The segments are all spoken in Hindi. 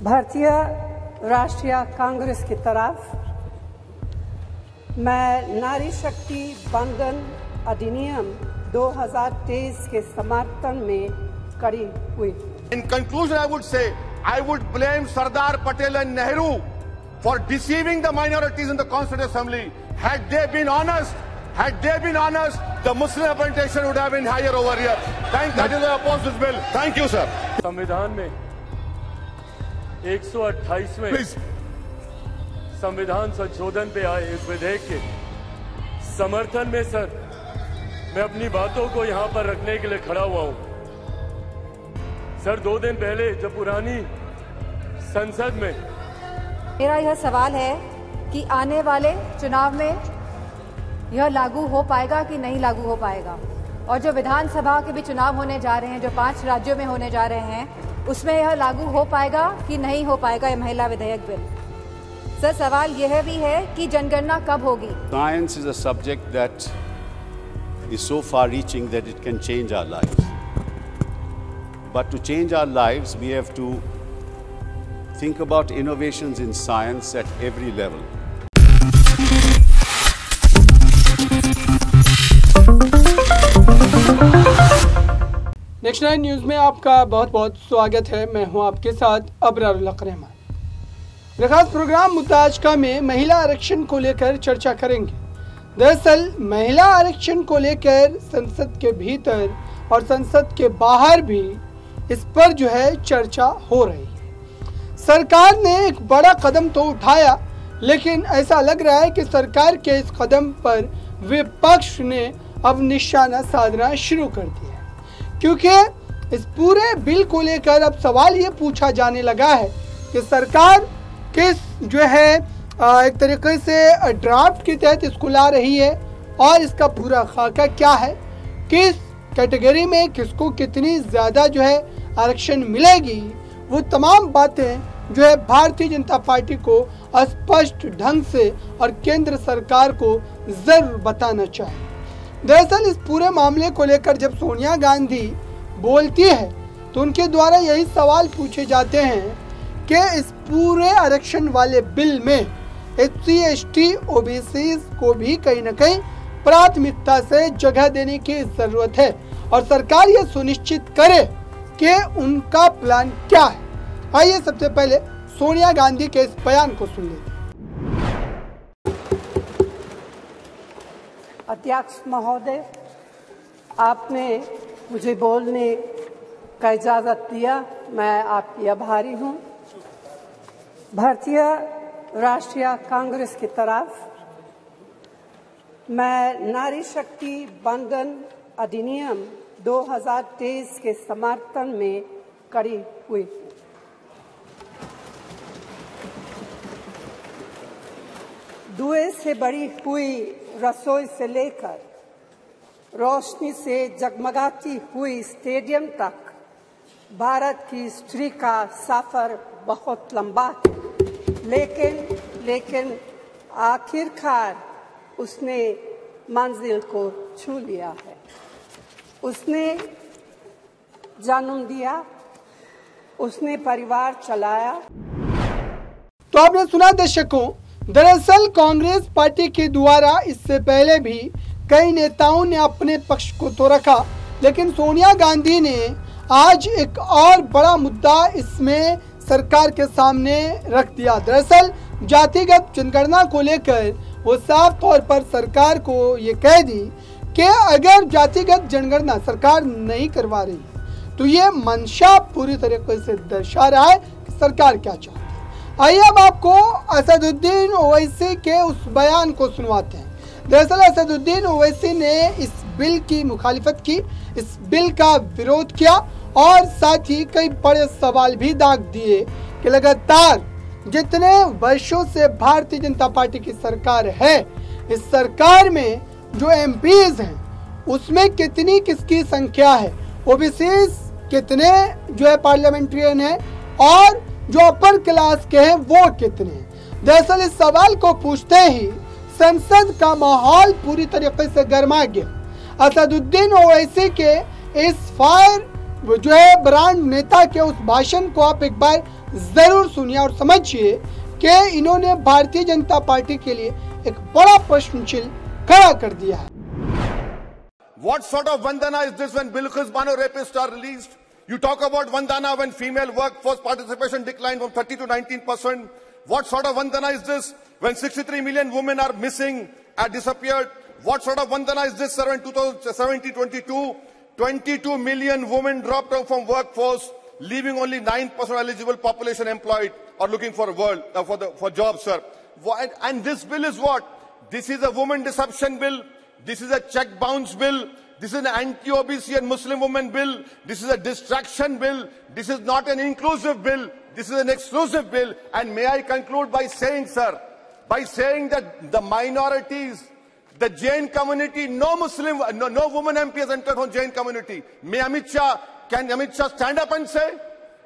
भारतीय राष्ट्रीय कांग्रेस की तरफ मैं नारी शक्ति बंधन अधिनियम 2023 के समर्थन में खड़ी हुई। In conclusion, I would say I would blame Sardar Patel and Nehru for deceiving the minorities in the Constituent Assembly. Had they been honest, the Muslim representation would have been higher over here. That is why I oppose this bill. Thank you, sir. संविधान में 128वें संविधान संशोधन पे आए इस विधेयक के समर्थन में सर मैं अपनी बातों को यहां पर रखने के लिए खड़ा हुआ हूं। सर 2 दिन पहले जब पुरानी संसद में मेरा यह सवाल है कि आने वाले चुनाव में यह लागू हो पाएगा कि नहीं लागू हो पाएगा, और जो विधानसभा के भी चुनाव होने जा रहे हैं जो 5 राज्यों में होने जा रहे हैं उसमें यह लागू हो पाएगा कि नहीं हो पाएगा यह महिला विधेयक बिल। सर सवाल यह भी है कि जनगणना कब होगी? Science is a subject that is so far-reaching that it can change our lives. But to change our lives, we have to think about innovations in science at every level. Next 9 news में आपका बहुत बहुत स्वागत है। मैं हूं आपके साथ अबरारुल हक रहमान। खास प्रोग्राम मुद्दा आज का में महिला आरक्षण को लेकर चर्चा करेंगे। दरअसल महिला आरक्षण को लेकर संसद के भीतर और संसद के बाहर भी इस पर जो है चर्चा हो रही है। सरकार ने एक बड़ा कदम तो उठाया, लेकिन ऐसा लग रहा है कि सरकार के इस कदम पर विपक्ष ने अब निशाना साधना शुरू कर दिया, क्योंकि इस पूरे बिल को लेकर अब सवाल ये पूछा जाने लगा है कि सरकार किस जो है एक तरीके से ड्राफ्ट के तहत इसको ला रही है और इसका पूरा खाका क्या है, किस कैटेगरी में किसको कितनी ज़्यादा जो है आरक्षण मिलेगी, वो तमाम बातें जो है भारतीय जनता पार्टी को स्पष्ट ढंग से और केंद्र सरकार को ज़रूर बताना चाहिए। दरअसल इस पूरे मामले को लेकर जब सोनिया गांधी बोलती है तो उनके द्वारा यही सवाल पूछे जाते हैं कि इस पूरे आरक्षण वाले बिल में SC ST OBC को भी कहीं न कहीं प्राथमिकता से जगह देने की ज़रूरत है और सरकार ये सुनिश्चित करे कि उनका प्लान क्या है। आइए सबसे पहले सोनिया गांधी के इस बयान को सुन लेते हैं। अध्यक्ष महोदय, आपने मुझे बोलने का इजाज़त दिया, मैं आपकी आभारी हूँ। भारतीय राष्ट्रीय कांग्रेस की तरफ मैं नारी शक्ति बंधन अधिनियम 2023 के समर्थन में खड़ी हुई। धुएं से भरी हुई रसोई से लेकर रोशनी से जगमगाती हुई स्टेडियम तक भारत की स्त्री का सफर बहुत लंबा है, लेकिन आखिरकार उसने मंजिल को छू लिया है। उसने जन्म दिया, उसने परिवार चलाया। तो आपने सुना दर्शकों, दरअसल कांग्रेस पार्टी के द्वारा इससे पहले भी कई नेताओं ने अपने पक्ष को तो रखा, लेकिन सोनिया गांधी ने आज एक और बड़ा मुद्दा इसमें सरकार के सामने रख दिया। दरअसल जातिगत जनगणना को लेकर वो साफ तौर पर सरकार को ये कह दी कि अगर जातिगत जनगणना सरकार नहीं करवा रही तो ये मंशा पूरी तरीके से दर्शा रहा है कि सरकार क्या चाहती है। आइए अब आपको असदुद्दीन ओवैसी के उस बयान को सुनवाते हैं। दरअसल असदुद्दीन ओवैसी ने इस बिल की मुखालिफत की, इस बिल का विरोध किया और साथ ही कई बड़े सवाल भी दाग दिए कि लगातार जितने वर्षों से भारतीय जनता पार्टी की सरकार है, इस सरकार में जो MPs हैं उसमें कितनी किसकी संख्या है, OBCs कितने जो है पार्लियामेंट्रियन है और जो अपर क्लास के हैं वो कितने। दरअसल इस सवाल को पूछते ही संसद का माहौल पूरी तरीके से गर्मा गया। असदुद्दीन ओवैसी के इस फायर वो जो है ब्रांड नेता के उस भाषण को आप एक बार जरूर सुनिए और समझिए कि इन्होंने भारतीय जनता पार्टी के लिए एक बड़ा प्रश्न चिन्ह खड़ा कर दिया है। What sort of Vandana is this when Bilqis Bano rapists are released? You talk about Vandana when female workforce participation declined from 30 to 19%. What sort of Vandana is this when 63 million women are missing and disappeared? What sort of Vandana is this, sir, when 2017-22, 22 million women dropped out from workforce, leaving only 9% eligible population employed or looking for for jobs, sir. And this bill is what? This is a woman deception bill. This is a check bounce bill. This is an anti-OBC and Muslim women bill. This is a distraction bill. This is not an inclusive bill. This is an exclusive bill. And may I conclude by saying, sir, by saying that the minorities, the Jain community, no woman MP has entered from Jain community. May can Amit Shah stand up and say,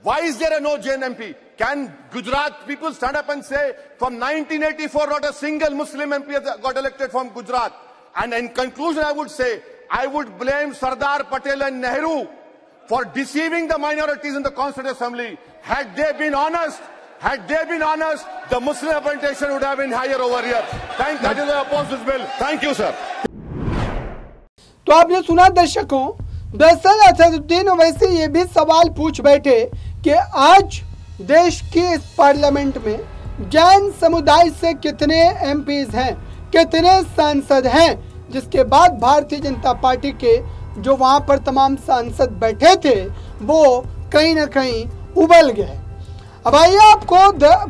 why is there a no Jain MP? Can Gujarat people stand up and say, from 1984, not a single Muslim MP has got elected from Gujarat? And in conclusion, I would say, I would blame Sardar Patel and Nehru for deceiving the minorities in the Constituent Assembly. Had they been honest, the Muslim representation would have been higher over here. That is why I oppose this bill. Thank you, sir. तो आपने सुना दर्शकों, दरअसल असदुद्दीन ओवैसी ये भी सवाल पूछ बैठे कि आज देश की इस पार्लियामेंट में जैन समुदाय से कितने एमपीज हैं, कितने सांसद हैं, जिसके बाद भारतीय जनता पार्टी के जो वहां पर तमाम सांसद बैठे थे वो कहीं ना कहीं उबल गए। अब आइए आपको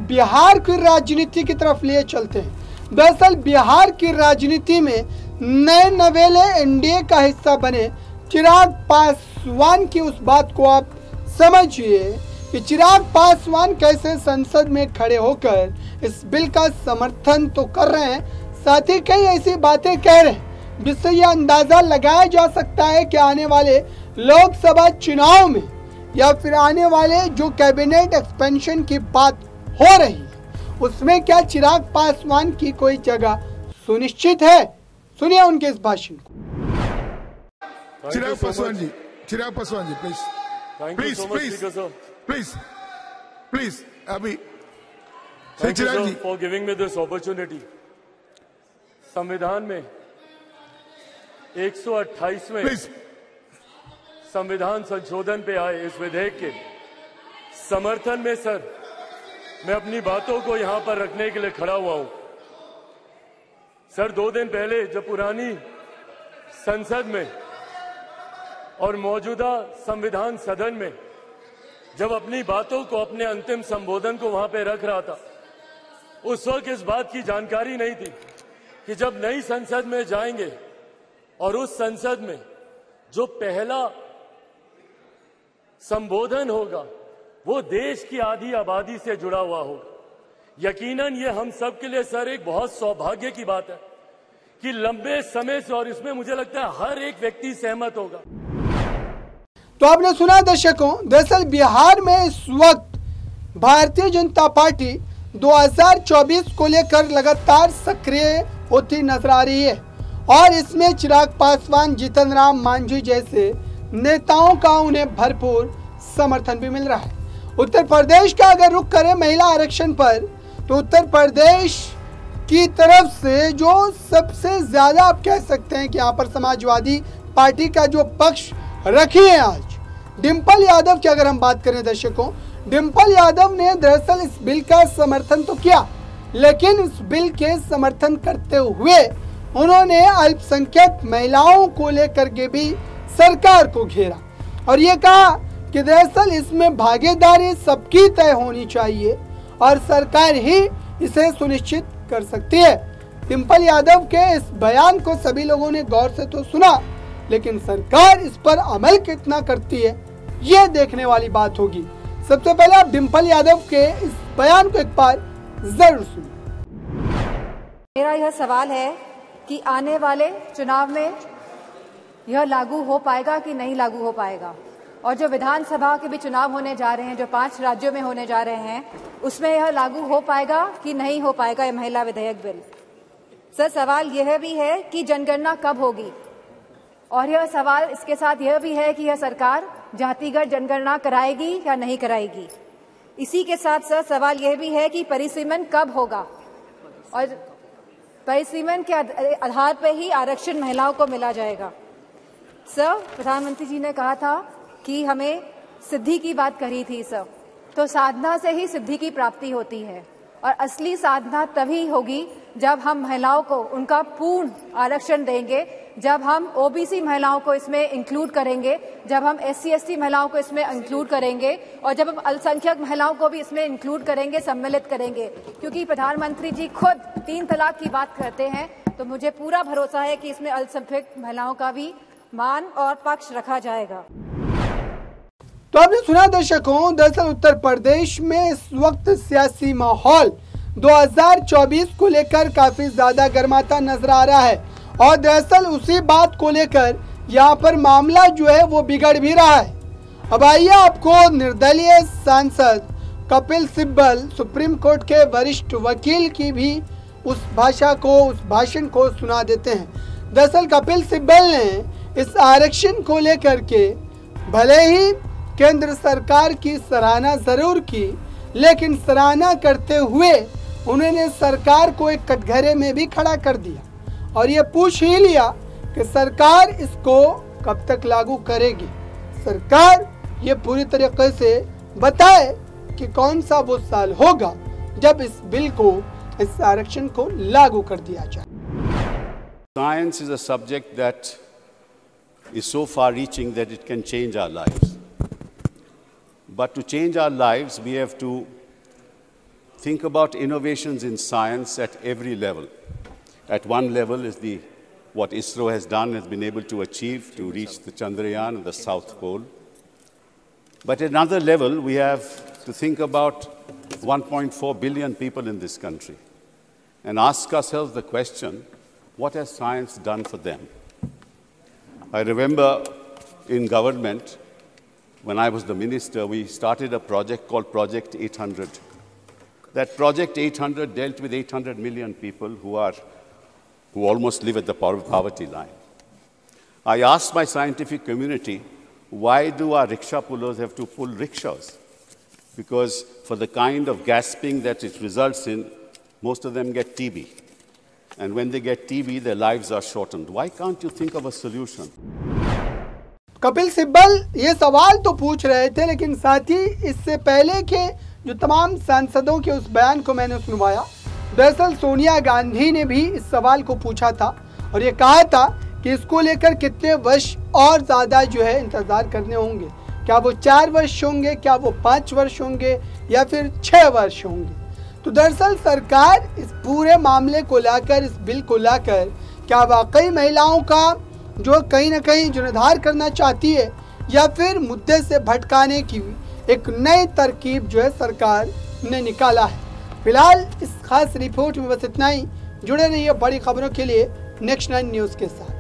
बिहार की राजनीति की तरफ लिए चलते हैं। दरअसल बिहार की राजनीति में नए नवेले एनडीए का हिस्सा बने चिराग पासवान की उस बात को आप समझिए कि चिराग पासवान कैसे संसद में खड़े होकर इस बिल का समर्थन तो कर रहे हैं, साथ ही कई ऐसी बातें कह रहे हैं जिससे यह अंदाजा लगाया जा सकता है कि आने वाले लोकसभा चुनाव में या फिर आने वाले जो कैबिनेट एक्सपेंशन की बात हो रही है उसमें क्या चिराग पासवान की कोई जगह सुनिश्चित है। सुनिए उनके इस भाषण को। चिराग पासवान जी, प्लीज अभी Thank you, sir, for giving me this opportunity. संविधान में 128वें संविधान संशोधन पे आए इस विधेयक के समर्थन में सर मैं अपनी बातों को यहां पर रखने के लिए खड़ा हुआ हूं। सर 2 दिन पहले जब पुरानी संसद में और मौजूदा संविधान सदन में जब अपनी बातों को, अपने अंतिम संबोधन को वहां पे रख रहा था, उस वक्त इस बात की जानकारी नहीं थी कि जब नई संसद में जाएंगे और उस संसद में जो पहला संबोधन होगा वो देश की आधी आबादी से जुड़ा हुआ होगा। यकीनन ये हम सब के लिए सर एक बहुत सौभाग्य की बात है कि लंबे समय से, और इसमें मुझे लगता है हर एक व्यक्ति सहमत होगा। तो आपने सुना दर्शकों, दरअसल बिहार में इस वक्त भारतीय जनता पार्टी 2024 को लेकर लगातार सक्रिय होती नजर आ रही है और इसमें चिराग पासवान, जीतन राम मांझी जैसे नेताओं का उन्हें भरपूर समर्थन भी मिल रहा है। उत्तर प्रदेश का अगर रुख करें महिला आरक्षण पर तो उत्तर प्रदेश की तरफ से जो सबसे ज्यादा आप कह सकते हैं कि यहाँ पर समाजवादी पार्टी का जो पक्ष रखी है आज डिम्पल यादव की अगर हम बात करें दर्शकों, डिम्पल यादव ने दरअसल इस बिल का समर्थन तो किया, लेकिन इस बिल के समर्थन करते हुए उन्होंने अल्पसंख्यक महिलाओं को लेकर के भी सरकार को घेरा और ये कहा कि दरअसल इसमें भागीदारी सबकी तय होनी चाहिए और सरकार ही इसे सुनिश्चित कर सकती है। डिम्पल यादव के इस बयान को सभी लोगों ने गौर से तो सुना, लेकिन सरकार इस पर अमल कितना करती है ये देखने वाली बात होगी। सबसे पहले आप डिम्पल यादव के इस बयान को एक बार जरूर सुनिए। मेरा यह सवाल है कि आने वाले चुनाव में यह लागू हो पाएगा कि नहीं लागू हो पाएगा, और जो विधानसभा के भी चुनाव होने जा रहे हैं, जो 5 राज्यों में होने जा रहे हैं, उसमें यह लागू हो पाएगा कि नहीं हो पाएगा यह महिला विधेयक बिल। सर सवाल यह भी है कि जनगणना कब होगी, और यह सवाल इसके साथ यह भी है कि यह सरकार जातिगत जनगणना कराएगी या नहीं कराएगी। इसी के साथ सर सवाल यह भी है कि परिसीमन कब होगा और परिसीमन के आधार पर ही आरक्षण महिलाओं को मिला जाएगा। सर, प्रधानमंत्री जी ने कहा था कि हमें सिद्धि की बात करी थी सर, तो साधना से ही सिद्धि की प्राप्ति होती है और असली साधना तभी होगी जब हम महिलाओं को उनका पूर्ण आरक्षण देंगे, जब हम ओबीसी महिलाओं को इसमें इंक्लूड करेंगे, जब हम SC/ST महिलाओं को इसमें इंक्लूड करेंगे और जब हम अल्पसंख्यक महिलाओं को भी इसमें इंक्लूड करेंगे, सम्मिलित करेंगे। क्योंकि प्रधानमंत्री जी खुद 3 तलाक की बात करते हैं, तो मुझे पूरा भरोसा है कि इसमें अल्पसंख्यक महिलाओं का भी मान और पक्ष रखा जाएगा। तो आपने सुना दर्शकों, दरअसल उत्तर प्रदेश में इस वक्त सियासी माहौल 2024 को लेकर काफी ज्यादा गर्माता नजर आ रहा है और दरअसल उसी बात को लेकर यहाँ पर मामला जो है वो बिगड़ भी रहा है। अब आइए आपको निर्दलीय सांसद कपिल सिब्बल, सुप्रीम कोर्ट के वरिष्ठ वकील की भी उस भाषण को सुना देते हैं। दरअसल कपिल सिब्बल ने इस आरक्षण को लेकर के भले ही केंद्र सरकार की सराहना जरूर की, लेकिन सराहना करते हुए उन्होंने सरकार को एक कटघरे में भी खड़ा कर दिया और ये पूछ ही लिया कि सरकार इसको कब तक लागू करेगी। सरकार ये पूरी तरीके से बताए कि कौन सा वो साल होगा जब इस बिल को, इस आरक्षण को लागू कर दिया जाए। Science is a subject that is so far-reaching that it can change our lives. But to change our lives, we have to think about innovations in science at every level. At one level is what ISRO has been able to achieve to reach the Chandrayaan and the South Pole. But at another level, we have to think about 1.4 billion people in this country and ask ourselves the question, what has science done for them? I remember in government, when I was the minister, we started a project called Project 800. That Project 800 dealt with 800 million people who almost live at the poverty line. I asked my scientific community, why do our rickshaw pullers have to pull rickshaws? Because for the kind of gasping that it results in, most of them get TB. And when they get TB, their lives are shortened. Why can't you think of a solution? Kapil Sibal ये सवाल तो पूछ रहे थे, लेकिन साथ ही इससे पहले के जो तमाम सांसदों के उस बयान को मैंने सुनवाया। दरअसल सोनिया गांधी ने भी इस सवाल को पूछा था और ये कहा था कि इसको लेकर कितने वर्ष और ज़्यादा जो है इंतज़ार करने होंगे। क्या वो 4 वर्ष होंगे, क्या वो 5 वर्ष होंगे या फिर 6 वर्ष होंगे। तो दरअसल सरकार इस पूरे मामले को लाकर, इस बिल को लाकर क्या वाकई महिलाओं का जो कहीं ना कहीं जीर्णोद्धार करना चाहती है या फिर मुद्दे से भटकाने की एक नई तरकीब जो है सरकार ने निकाला है। फिलहाल इस खास रिपोर्ट में बस इतना ही। जुड़े रहिए बड़ी खबरों के लिए नेक्स्ट 9 न्यूज़ के साथ।